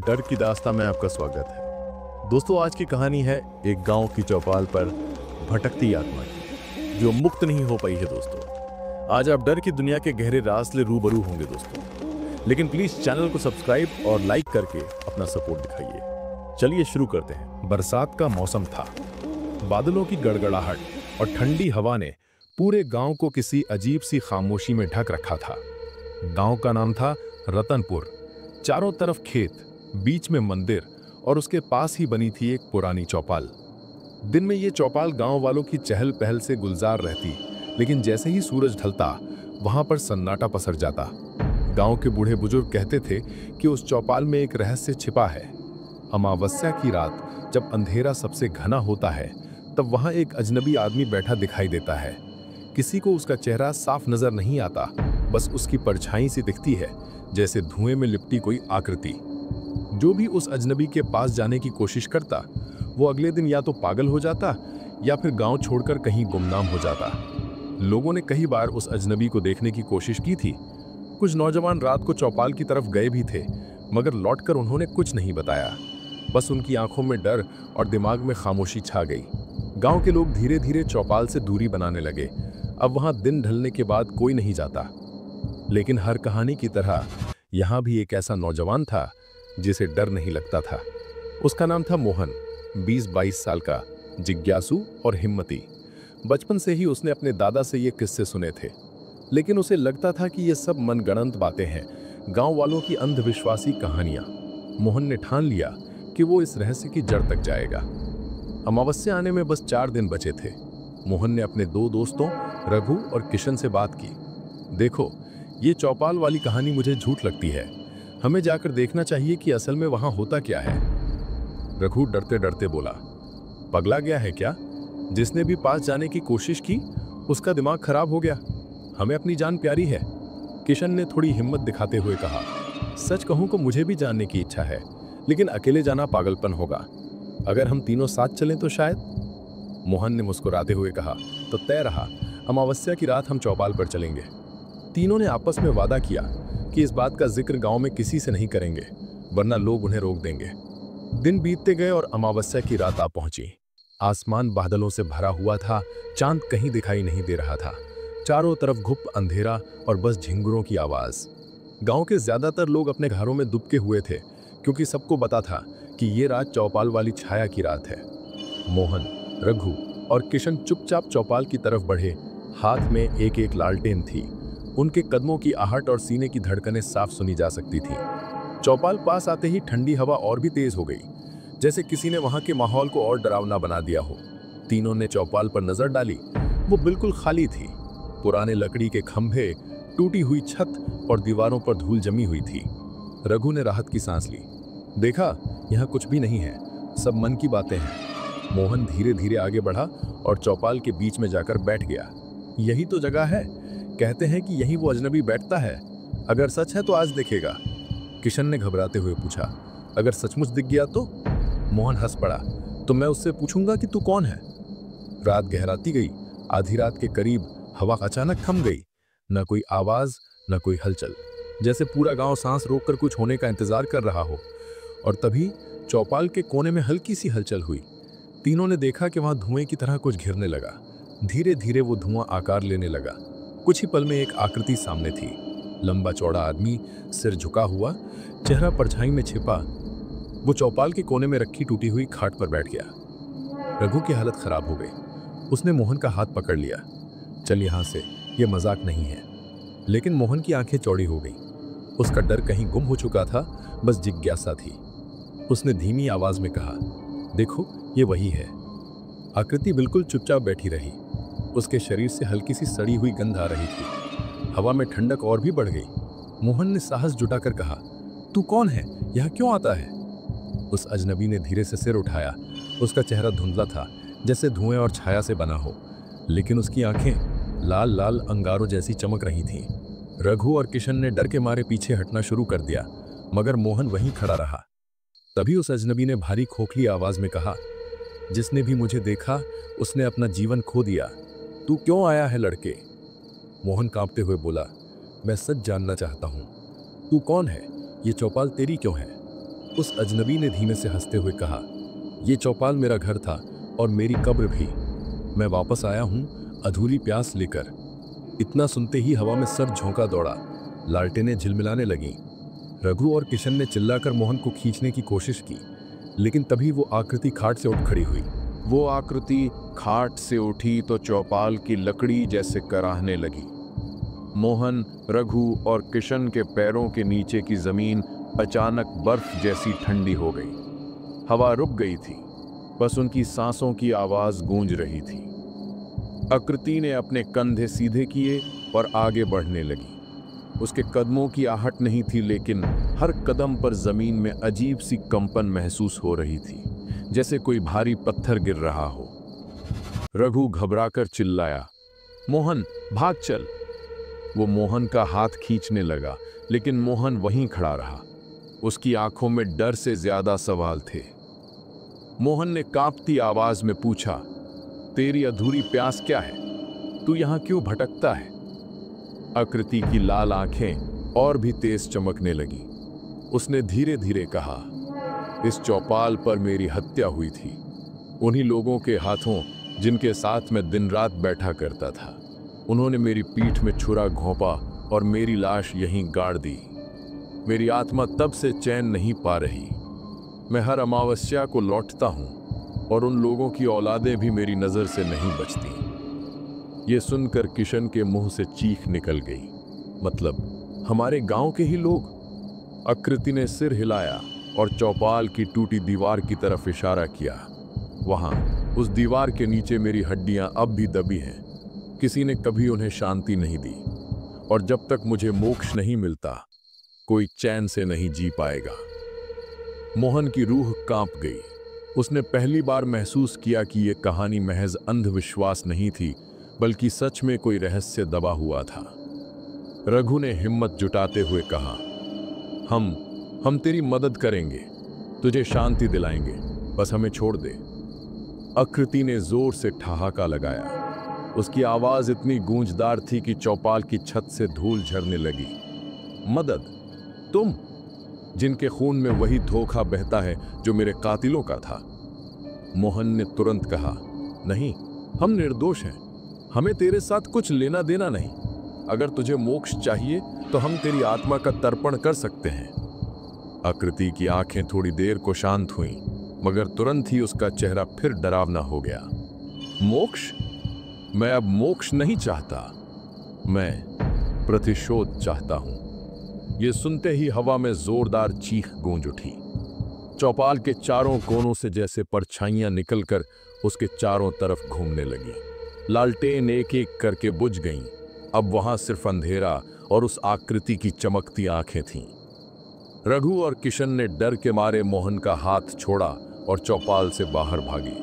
डर की दास्तां में आपका स्वागत है। दोस्तों, आज की कहानी है एक गांव की चौपाल पर भटकती आत्मा की, जो मुक्त नहीं हो पाई है। दोस्तों, आज आप डर की दुनिया के गहरे राज से रूबरू होंगे दोस्तों। लेकिन प्लीज चैनल को सब्सक्राइब और लाइक करके अपना सपोर्ट दिखाइए। चलिए शुरू करते हैं। बरसात का मौसम था। बादलों की गड़गड़ाहट और ठंडी हवा ने पूरे गांव को किसी अजीब सी खामोशी में ढक रखा था। गांव का नाम था रतनपुर। चारों तरफ खेत, बीच में मंदिर और उसके पास ही बनी थी एक पुरानी चौपाल। दिन में ये चौपाल गांव वालों की चहल पहल से गुलजार रहती, लेकिन जैसे ही सूरज ढलता वहां पर सन्नाटा पसर जाता। गांव के बूढ़े बुजुर्ग कहते थे कि उस चौपाल में एक रहस्य छिपा है। अमावस्या की रात जब अंधेरा सबसे घना होता है, तब वहां एक अजनबी आदमी बैठा दिखाई देता है। किसी को उसका चेहरा साफ नजर नहीं आता, बस उसकी परछाई सी दिखती है, जैसे धुएं में लिपटी कोई आकृति। जो भी उस अजनबी के पास जाने की कोशिश करता, वो अगले दिन या तो पागल हो जाता या फिर गांव छोड़कर कहीं गुमनाम हो जाता। लोगों ने कई बार उस अजनबी को देखने की कोशिश की थी। कुछ नौजवान रात को चौपाल की तरफ गए भी थे, मगर लौटकर उन्होंने कुछ नहीं बताया। बस उनकी आंखों में डर और दिमाग में खामोशी छा गई। गांव के लोग धीरे धीरे चौपाल से दूरी बनाने लगे। अब वहां दिन ढलने के बाद कोई नहीं जाता। लेकिन हर कहानी की तरह यहां भी एक ऐसा नौजवान था जिसे डर नहीं लगता था। उसका नाम था मोहन। 20-22 साल का, जिज्ञासु और हिम्मती। बचपन से ही उसने अपने दादा से ये किस्से सुने थे, लेकिन उसे लगता था कि ये सब मनगढ़ंत बातें हैं, गांव वालों की अंधविश्वासी कहानियां। मोहन ने ठान लिया कि वो इस रहस्य की जड़ तक जाएगा। अमावस्या आने में बस 4 दिन बचे थे। मोहन ने अपने 2 दोस्तों रघु और किशन से बात की। देखो, ये चौपाल वाली कहानी मुझे झूठ लगती है। हमें जाकर देखना चाहिए कि असल में वहां होता क्या है। रघु डरते डरते बोला, पगला गया है क्या? जिसने भी पास जाने की कोशिश की, उसका दिमाग खराब हो गया। हमें अपनी जान प्यारी है। किशन ने थोड़ी हिम्मत दिखाते हुए कहा, सच कहूं तो मुझे भी जानने की इच्छा है, लेकिन अकेले जाना पागलपन होगा। अगर हम तीनों साथ चलें तो शायद। मोहन ने मुस्कुराते हुए कहा, तो तय रहा, अमावस्या की रात हम चौपाल पर चलेंगे। तीनों ने आपस में वादा किया कि इस बात का जिक्र गांव में किसी से नहीं करेंगे, वरना लोग उन्हें रोक देंगे। दिन बीतते गए और अमावस्या की रात आ पहुंची। आसमान बादलों से भरा हुआ था, चांद कहीं दिखाई नहीं दे रहा था। चारों तरफ घुप अंधेरा और बस झिंगुरों की आवाज। गांव के ज्यादातर लोग अपने घरों में दुबके हुए थे, क्योंकि सबको पता था कि ये रात चौपाल वाली छाया की रात है। मोहन, रघु और किशन चुपचाप चौपाल की तरफ बढ़े। हाथ में एक एक लालटेन थी। उनके कदमों की आहट और सीने की धड़कनें साफ सुनी जा सकती थी। चौपाल पास आते ही ठंडी हवा और भी तेज हो गई, जैसे किसी ने वहां के माहौल को और डरावना बना दिया हो। तीनों ने चौपाल पर नजर डाली। वो बिल्कुल खाली थी। पुराने लकड़ी के खंभे, टूटी हुई छत और दीवारों पर धूल जमी हुई थी। रघु ने राहत की सांस ली। देखा, यहाँ कुछ भी नहीं है, सब मन की बातें हैं। मोहन धीरे धीरे आगे बढ़ा और चौपाल के बीच में जाकर बैठ गया। यही तो जगह है। कहते हैं कि यही वो अजनबी बैठता है। अगर सच है तो आज देखेगा। किशन ने घबराते हुए पूछा, अगर सचमुच दिख गया तो? मोहन हंस पड़ा, तो मैं उससे पूछूंगा कि तू कौन है। रात गहराती गई। आधी रात के करीब हवा अचानक थम गई। न कोई आवाज, न कोई हलचल, जैसे पूरा गांव सांस रोककर कुछ होने का इंतजार कर रहा हो। और तभी चौपाल के कोने में हल्की सी हलचल हुई। तीनों ने देखा कि वहां धुएं की तरह कुछ घिरने लगा। धीरे धीरे वो धुआं आकार लेने लगा। कुछ ही पल में एक आकृति सामने थी। लंबा चौड़ा आदमी, सिर झुका हुआ, चेहरा परछाई में छिपा। वो चौपाल के कोने में रखी टूटी हुई खाट पर बैठ गया। रघु की हालत खराब हो गई। उसने मोहन का हाथ पकड़ लिया। चल यहाँ से, ये मजाक नहीं है। लेकिन मोहन की आंखें चौड़ी हो गईं। उसका डर कहीं गुम हो चुका था, बस जिज्ञासा थी। उसने धीमी आवाज में कहा, देखो, ये वही है। आकृति बिल्कुल चुपचाप बैठी रही। उसके शरीर से हल्की सी सड़ी हुई गंध आ रही थी। हवा में ठंडक और भी बढ़ गई। मोहन ने साहस जुटाकर कहा, तू कौन है? यहाँ क्यों आता है? उस अजनबी ने धीरे से सिर उठाया। उसका चेहरा धुंधला था, जैसे धुएं और छाया से बना हो, लेकिन उसकी आंखें लाल लाल अंगारों जैसी चमक रही थीं। रघु और किशन ने डर के मारे पीछे हटना शुरू कर दिया, मगर मोहन वहीं खड़ा रहा। तभी उस अजनबी ने भारी खोखली आवाज में कहा, जिसने भी मुझे देखा उसने अपना जीवन खो दिया। तू क्यों आया है लड़के? मोहन कांपते हुए बोला, मैं सच जानना चाहता हूँ। तू कौन है? ये चौपाल तेरी क्यों है? उस अजनबी ने धीमे से हंसते हुए कहा, ये चौपाल मेरा घर था और मेरी कब्र भी। मैं वापस आया हूं अधूरी प्यास लेकर। इतना सुनते ही हवा में सर झोंका दौड़ा, लालटेनें झिलमिलाने लगीं। रघु और किशन ने चिल्लाकर मोहन को खींचने की कोशिश की, लेकिन तभी वो आकृति खाट से उठ खड़ी हुई। वो आकृति खाट से उठी तो चौपाल की लकड़ी जैसे कराहने लगी। मोहन, रघु और किशन के पैरों के नीचे की जमीन अचानक बर्फ जैसी ठंडी हो गई। हवा रुक गई थी, बस उनकी सांसों की आवाज गूंज रही थी। आकृति ने अपने कंधे सीधे किए और आगे बढ़ने लगी। उसके कदमों की आहट नहीं थी, लेकिन हर कदम पर जमीन में अजीब सी कंपन महसूस हो रही थी, जैसे कोई भारी पत्थर गिर रहा हो। रघु घबराकर चिल्लाया, मोहन भाग चल। वो मोहन का हाथ खींचने लगा, लेकिन मोहन वहीं खड़ा रहा। उसकी आंखों में डर से ज्यादा सवाल थे। मोहन ने कांपती आवाज में पूछा, तेरी अधूरी प्यास क्या है? तू यहां क्यों भटकता है? आकृति की लाल आंखें और भी तेज चमकने लगी। उसने धीरे धीरे कहा, इस चौपाल पर मेरी हत्या हुई थी, उन्हीं लोगों के हाथों जिनके साथ मैं दिन रात बैठा करता था। उन्होंने मेरी पीठ में छुरा घोंपा और मेरी लाश यहीं गाड़ दी। मेरी आत्मा तब से चैन नहीं पा रही। मैं हर अमावस्या को लौटता हूं और उन लोगों की औलादें भी मेरी नजर से नहीं बचती। ये सुनकर किशन के मुंह से चीख निकल गई, मतलब हमारे गांव के ही लोग? आकृति ने सिर हिलाया और चौपाल की टूटी दीवार की तरफ इशारा किया। वहां उस दीवार के नीचे मेरी हड्डियां अब भी दबी हैं। किसी ने कभी उन्हें शांति नहीं दी, और जब तक मुझे मोक्ष नहीं मिलता, कोई चैन से नहीं जी पाएगा। मोहन की रूह कांप गई। उसने पहली बार महसूस किया कि यह कहानी महज अंधविश्वास नहीं थी, बल्कि सच में कोई रहस्य दबा हुआ था। रघु ने हिम्मत जुटाते हुए कहा, हम तेरी मदद करेंगे, तुझे शांति दिलाएंगे, बस हमें छोड़ दे। आकृति ने जोर से ठहाका लगाया। उसकी आवाज इतनी गूंजदार थी कि चौपाल की छत से धूल झरने लगी। मदद? तुम, जिनके खून में वही धोखा बहता है जो मेरे कातिलों का था। मोहन ने तुरंत कहा, नहीं, हम निर्दोष हैं, हमें तेरे साथ कुछ लेना देना नहीं। अगर तुझे मोक्ष चाहिए तो हम तेरी आत्मा का तर्पण कर सकते हैं। आकृति की आंखें थोड़ी देर को शांत हुईं, मगर तुरंत ही उसका चेहरा फिर डरावना हो गया। मोक्ष? मैं अब मोक्ष नहीं चाहता, मैं प्रतिशोध चाहता हूं। यह सुनते ही हवा में जोरदार चीख गूंज उठी। चौपाल के चारों कोनों से जैसे परछाइयां निकलकर उसके चारों तरफ घूमने लगी। लालटेन एक एक करके बुझ गईं। अब वहां सिर्फ अंधेरा और उस आकृति की चमकती आंखें थीं। रघु और किशन ने डर के मारे मोहन का हाथ छोड़ा और चौपाल से बाहर भागे,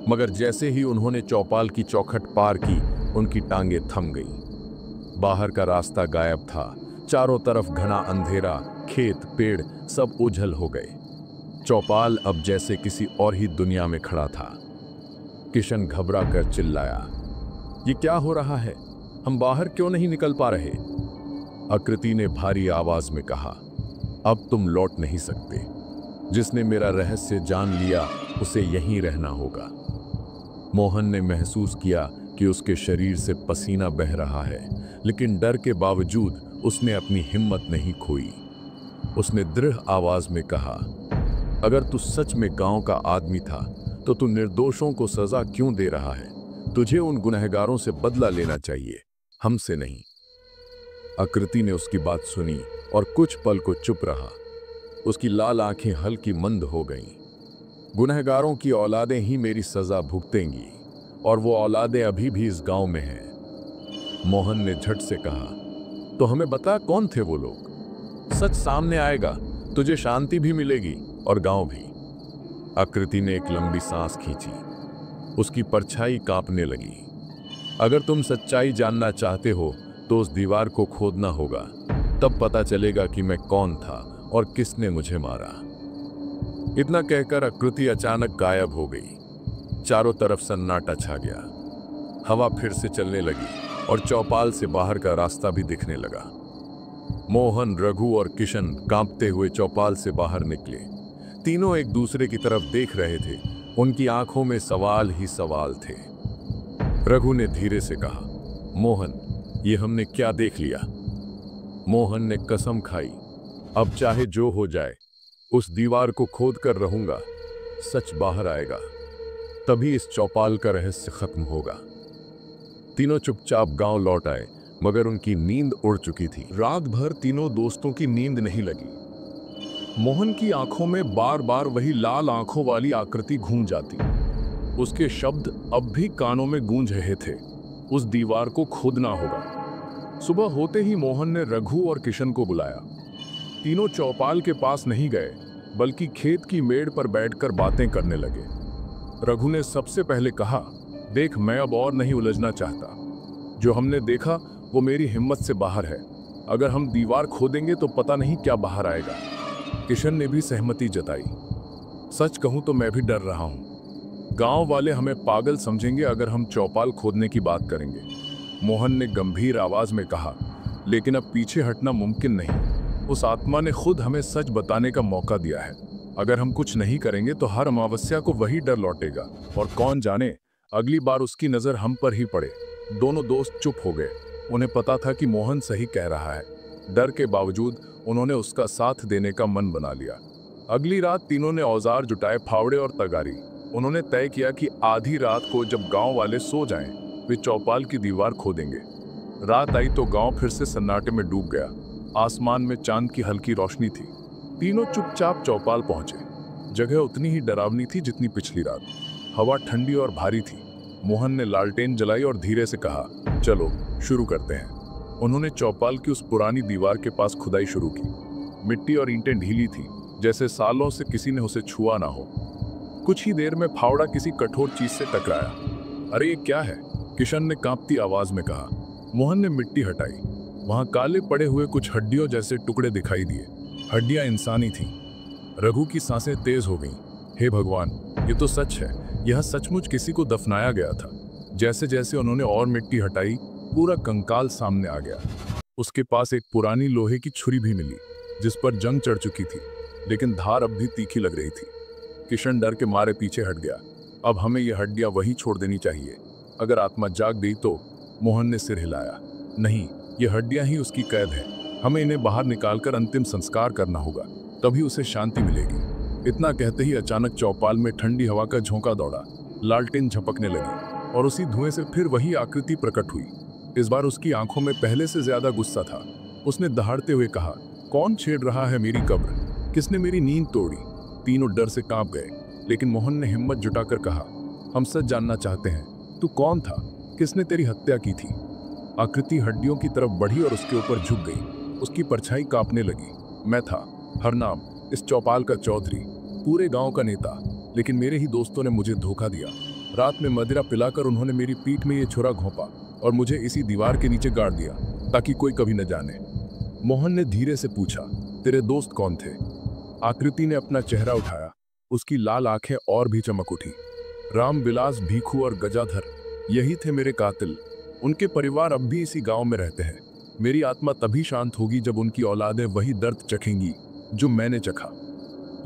मगर जैसे ही उन्होंने चौपाल की चौखट पार की, उनकी टांगें थम गईं। बाहर का रास्ता गायब था। चारों तरफ घना अंधेरा, खेत, पेड़ सब ओझल हो गए। चौपाल अब जैसे किसी और ही दुनिया में खड़ा था। किशन घबरा कर चिल्लाया, ये क्या हो रहा है? हम बाहर क्यों नहीं निकल पा रहे? आकृति ने भारी आवाज में कहा, अब तुम लौट नहीं सकते। जिसने मेरा रहस्य जान लिया उसे यहीं रहना होगा। मोहन ने महसूस किया कि उसके शरीर से पसीना बह रहा है, लेकिन डर के बावजूद उसने अपनी हिम्मत नहीं खोई। उसने दृढ़ आवाज में कहा, अगर तू सच में गांव का आदमी था तो तू निर्दोषों को सजा क्यों दे रहा है? तुझे उन गुनहगारों से बदला लेना चाहिए, हमसे नहीं। आकृति ने उसकी बात सुनी और कुछ पल को चुप रहा। उसकी लाल आंखें हल्की मंद हो गईं। गुनहगारों की औलादें ही मेरी सजा भुगतेंगी, और वो औलादें अभी भी इस गांव में हैं। मोहन ने झट से कहा, तो हमें बता कौन थे वो लोग? सच सामने आएगा, तुझे शांति भी मिलेगी और गांव भी। आकृति ने एक लंबी सांस खींची। उसकी परछाई कांपने लगी। अगर तुम सच्चाई जानना चाहते हो तो उस दीवार को खोदना होगा, तब पता चलेगा कि मैं कौन था और किसने मुझे मारा। इतना कहकर आकृति अचानक गायब हो गई। चारों तरफ सन्नाटा छा गया। हवा फिर से चलने लगी और चौपाल से बाहर का रास्ता भी दिखने लगा। मोहन, रघु और किशन कांपते हुए चौपाल से बाहर निकले। तीनों एक दूसरे की तरफ देख रहे थे। उनकी आंखों में सवाल ही सवाल थे। रघु ने धीरे से कहा, मोहन, ये हमने क्या देख लिया? मोहन ने कसम खाई, अब चाहे जो हो जाए उस दीवार को खोद कर रहूंगा। सच बाहर आएगा, तभी इस चौपाल का रहस्य खत्म होगा। तीनों चुपचाप गांव लौट आए, मगर उनकी नींद उड़ चुकी थी। रात भर तीनों दोस्तों की नींद नहीं लगी। मोहन की आंखों में बार बार वही लाल आंखों वाली आकृति घूम जाती। उसके शब्द अब भी कानों में गूंज रहे थे। उस दीवार को खोदना होगा। सुबह होते ही मोहन ने रघु और किशन को बुलाया। तीनों चौपाल के पास नहीं गए, बल्कि खेत की मेड़ पर बैठकर बातें करने लगे। रघु ने सबसे पहले कहा, देख, मैं अब और नहीं उलझना चाहता। जो हमने देखा वो मेरी हिम्मत से बाहर है। अगर हम दीवार खोदेंगे तो पता नहीं क्या बाहर आएगा। किशन ने भी सहमति जताई। सच कहूं तो मैं भी डर रहा हूं। गांव वाले हमें पागल समझेंगे अगर हम चौपाल खोदने की बात करेंगे। मोहन ने गंभीर आवाज में कहा, लेकिन अब पीछे हटना मुमकिन नहीं। उस आत्मा ने खुद हमें सच बताने का मौका दिया है। अगर हम कुछ नहीं करेंगे तो हर अमावस्या को वही डर लौटेगा, और कौन जाने अगली बार उसकी नजर हम पर ही पड़े। दोनों दोस्त चुप हो गए। उन्हें पता था कि मोहन सही कह रहा है। डर के बावजूद उन्होंने उसका साथ देने का मन बना लिया। अगली रात तीनों ने औजार जुटाए, फावड़े और तगारी। उन्होंने तय किया कि आधी रात को जब गांव वाले सो जाएं, वे चौपाल की दीवार खोदेंगे। रात आई तो गांव फिर से सन्नाटे में डूब गया। आसमान में चांद की हल्की रोशनी थी। तीनों चुपचाप चौपाल पहुंचे। जगह उतनी ही डरावनी थी जितनी पिछली रात। हवा ठंडी और भारी थी। मोहन ने लालटेन जलाई और धीरे से कहा, चलो शुरू करते हैं। उन्होंने चौपाल की उस पुरानी दीवार के पास खुदाई शुरू की। मिट्टी और ईंटें ढीली थी, जैसे सालों से किसी ने उसे छुआ ना हो। कुछ ही देर में फावड़ा किसी कठोर चीज से टकराया। अरे ये क्या है? किशन ने कांपती आवाज में कहा। मोहन ने मिट्टी हटाई। वहां काले पड़े हुए कुछ हड्डियों जैसे टुकड़े दिखाई दिए। हड्डियां इंसानी थीं। रघु की सांसें तेज हो गईं। हे भगवान, ये तो सच है। यह सचमुच किसी को दफनाया गया था। जैसे जैसे उन्होंने और मिट्टी हटाई, पूरा कंकाल सामने आ गया। उसके पास एक पुरानी लोहे की छुरी भी मिली, जिस पर जंग चढ़ चुकी थी, लेकिन धार अब भी तीखी लग रही थी। किशन डर के मारे पीछे हट गया। अब हमें ये हड्डियां वहीं छोड़ देनी चाहिए। अगर आत्मा जाग गई तो? मोहन ने सिर हिलाया। नहीं, ये हड्डियां ही उसकी कैद है। हमें इन्हें बाहर निकालकर अंतिम संस्कार करना होगा, तभी उसे शांति मिलेगी। इतना कहते ही अचानक चौपाल में ठंडी हवा का झोंका दौड़ा। लालटेन झपकने लगी और उसी धुएं से फिर वही आकृति प्रकट हुई। इस बार उसकी आंखों में पहले से ज्यादा गुस्सा था। उसने दहाड़ते हुए कहा, कौन छेड़ रहा है मेरी कब्र? किसने मेरी नींद तोड़ी? तीनों डर से कांप गए, लेकिन मोहन ने हिम्मत जुटाकर कहा, हम सच जानना चाहते हैं। तू कौन था? किसने तेरी हत्या की थी? आकृति हड्डियों की तरफ बढ़ी और उसके ऊपर झुक गई। उसकी परछाई कांपने लगी। मैं था, हरनाम, इस चौपाल का चौधरी, पूरे गांव का नेता। लेकिन मेरे ही दोस्तों ने मुझे धोखा दिया। रात में मदिरा पिलाकर उन्होंने मेरी पीठ में ये छुरा घोंपा और मुझे इसी दीवार के नीचे गाड़ दिया, ताकि कोई कभी न जाने। मोहन ने धीरे से पूछा, तेरे दोस्त कौन थे? आकृति ने अपना चेहरा उठाया। उसकी लाल आंखें और भी चमक उठी। राम विलास, भीखू और गजाधर, यही थे मेरे कातिल। उनके परिवार अब भी इसी गांव में रहते हैं। मेरी आत्मा तभी शांत होगी जब उनकी औलादें वही दर्द चखेंगी जो मैंने चखा।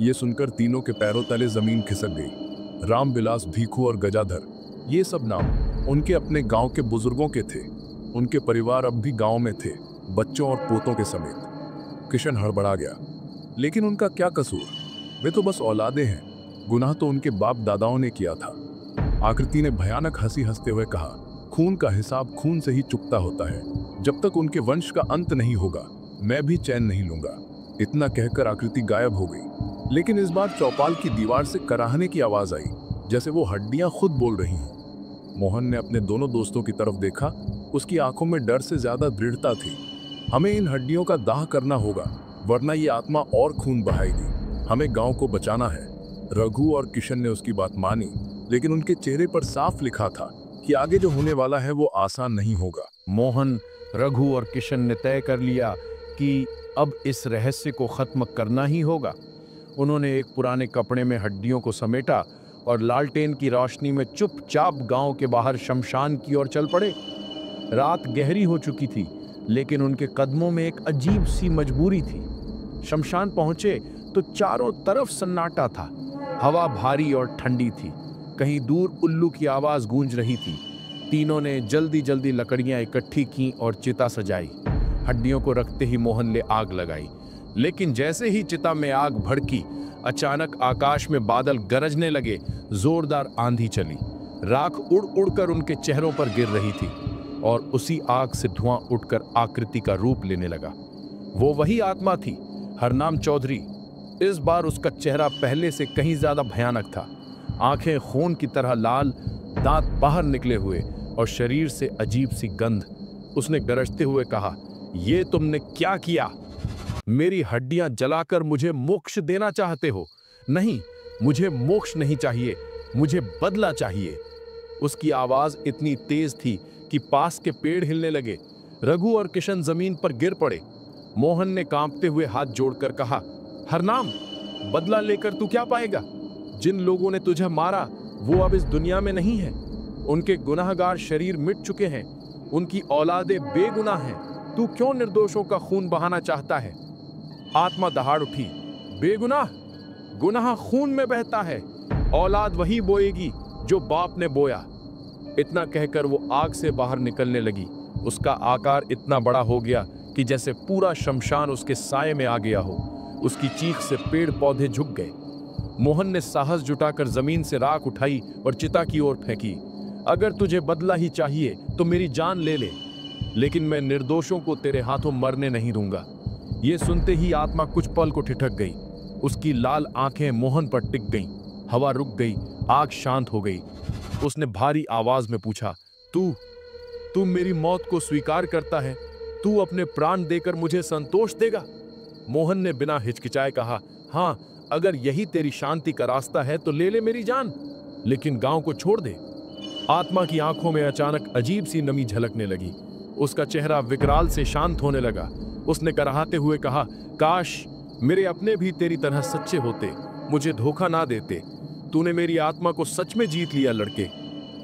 ये सुनकर तीनों के पैरों तले जमीन खिसक गई। राम विलास, भीखू और गजाधर, ये सब नाम उनके अपने गांव के बुजुर्गों के थे। उनके परिवार अब भी गांव में थे, बच्चों और पोतों के समेत। किशन हड़बड़ा गया। लेकिन उनका क्या कसूर? वे तो बस औलादे हैं। गुनाह तो उनके बाप दादाओं ने किया था। आकृति ने भयानक हंसी हंसते हुए कहा, खून का हिसाब खून से ही चुकता होता है। जब तक उनके वंश का अंत नहीं होगा, मैं भी चैन नहीं लूंगा। इतना कहकर आकृति गायब हो गई। लेकिन इस बार चौपाल की दीवार से कराहने की आवाज आई, जैसे वो हड्डियां खुद बोल रही हों। मोहन ने अपने दोनों दोस्तों की तरफ देखा। उसकी आंखों में डर से ज्यादा दृढ़ता थी। हमें इन हड्डियों का दाह करना होगा, वरना ये आत्मा और खून बहाएगी। हमें गांव को बचाना है। रघु और किशन ने उसकी बात मानी, लेकिन उनके चेहरे पर साफ लिखा था कि आगे जो होने वाला है वो आसान नहीं होगा। मोहन, रघु और किशन ने तय कर लिया कि अब इस रहस्य को खत्म करना ही होगा। उन्होंने एक पुराने कपड़े में हड्डियों को समेटा और लालटेन की रोशनी में चुपचाप गांव के बाहर शमशान की ओर चल पड़े। रात गहरी हो चुकी थी, लेकिन उनके कदमों में एक अजीब सी मजबूरी थी। शमशान पहुंचे तो चारों तरफ सन्नाटा था। हवा भारी और ठंडी थी। कहीं दूर उल्लू की आवाज गूंज रही थी। तीनों ने जल्दी जल्दी लकड़ियां इकट्ठी की और चिता सजाई। हड्डियों को रखते ही मोहन ने आग लगाई, लेकिन जैसे ही चिता में आग भड़की, अचानक आकाश में बादल गरजने लगे। जोरदार आंधी चली। राख उड़ उड़कर उनके चेहरों पर गिर रही थी और उसी आग से धुआं उठकर आकृति का रूप लेने लगा। वो वही आत्मा थी, हरनाम चौधरी। इस बार उसका चेहरा पहले से कहीं ज्यादा भयानक था। आंखें खून की तरह लाल, दांत बाहर निकले हुए और शरीर से अजीब सी गंध। उसने गरजते हुए कहा, ये तुमने क्या किया? मेरी हड्डियां जलाकर मुझे मोक्ष देना चाहते हो? नहीं, मुझे मोक्ष नहीं चाहिए, मुझे बदला चाहिए। उसकी आवाज इतनी तेज थी कि पास के पेड़ हिलने लगे। रघु और किशन जमीन पर गिर पड़े। मोहन ने कांपते हुए हाथ जोड़कर कहा, हरनाम, बदला लेकर तू क्या पाएगा? जिन लोगों ने तुझे मारा वो अब इस दुनिया में नहीं है। उनके गुनाहगार शरीर मिट चुके हैं। उनकी औलादें बेगुनाह हैं। तू क्यों निर्दोषों का खून बहाना चाहता है? आत्मा दहाड़ उठी, बेगुनाह? गुनाह खून में बहता है। औलाद वही बोएगी जो बाप ने बोया। इतना कहकर वो आग से बाहर निकलने लगी। उसका आकार इतना बड़ा हो गया कि जैसे पूरा शमशान उसके साये में आ गया हो। उसकी चीख से पेड़ पौधे झुक गए। मोहन ने साहस जुटाकर जमीन से राख उठाई और चिता की ओर फेंकी। अगर तुझे बदला ही चाहिए तो मेरी जान ले ले, लेकिन मैं निर्दोषों को तेरे हाथों मरने नहीं दूंगा। ये सुनते ही आत्मा कुछ पल को ठिठक गई। उसकी लाल आंखें मोहन पर टिक गईं। हवा रुक गई, आग शांत हो गई। उसने भारी आवाज में पूछा, तू मेरी मौत को स्वीकार करता है? तू अपने प्राण देकर मुझे संतोष देगा? मोहन ने बिना हिचकिचाए कहा, हाँ, अगर यही तेरी शांति का रास्ता है तो ले ले मेरी जान, लेकिन गांव को छोड़ दे। आत्मा की आंखों में अचानक अजीब सी नमी झलकने लगी। उसका चेहरा विकराल से शांत होने लगा। उसने कराहते हुए कहा, काश मेरे अपने भी तेरी तरह सच्चे होते, मुझे धोखा ना देते। तूने मेरी आत्मा को सच में जीत लिया लड़के।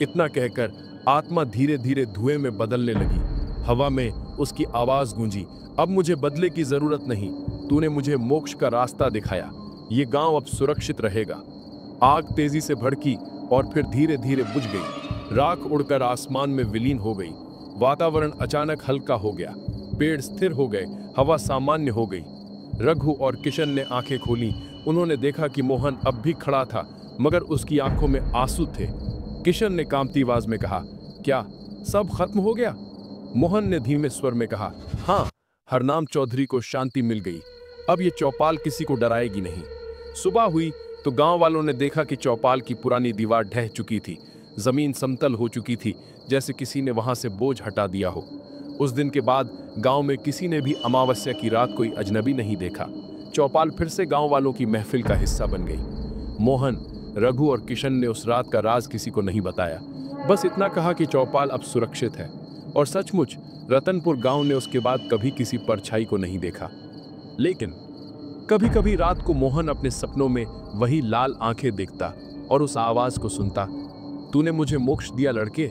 इतना कहकर आत्मा धीरे धीरे धुएं में बदलने लगी। हवा में उसकी आवाज गूंजी, अब मुझे बदले की जरूरत नहीं। तूने मुझे मोक्ष का रास्ता दिखाया। ये गांव अब सुरक्षित रहेगा। आग तेजी से भड़की और फिर धीरे धीरे बुझ गई। राख उड़कर आसमान में विलीन हो गई। वातावरण अचानक हल्का हो गया। पेड़ स्थिर हो गए। हवा सामान्य हो गई। रघु और किशन ने आंखें खोली। उन्होंने देखा कि मोहन अब भी खड़ा था, मगर उसकी आंखों में आंसू थे। किशन ने कांपती आवाज में कहा, क्या सब खत्म हो गया? मोहन ने धीमे स्वर में कहा, हाँ, हरनाम चौधरी को शांति मिल गई। अब ये चौपाल किसी को डराएगी नहीं। सुबह हुई तो गांव वालों ने देखा कि चौपाल की पुरानी दीवार ढह चुकी थी। जमीन समतल हो चुकी थी, जैसे किसी ने वहां से बोझ हटा दिया हो। उस दिन के बाद गांव में किसी ने भी अमावस्या की रात कोई अजनबी नहीं देखा। चौपाल फिर से गांव वालों की महफिल का हिस्सा बन गई। मोहन, रघु और किशन ने उस रात का राज किसी को नहीं बताया। बस इतना कहा कि चौपाल अब सुरक्षित है। और सचमुच रतनपुर गांव ने उसके बाद कभी किसी परछाई को नहीं देखा। लेकिन कभी कभी रात को मोहन अपने सपनों में वही लाल आंखें देखता और उस आवाज को सुनता, तूने मुझे मोक्ष दिया लड़के,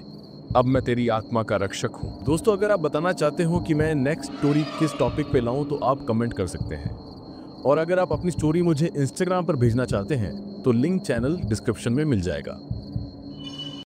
अब मैं तेरी आत्मा का रक्षक हूं। दोस्तों, अगर आप बताना चाहते हो कि मैं नेक्स्ट स्टोरी किस टॉपिक पे लाऊं तो आप कमेंट कर सकते हैं। और अगर आप अपनी स्टोरी मुझे इंस्टाग्राम पर भेजना चाहते हैं तो लिंक चैनल डिस्क्रिप्शन में मिल जाएगा।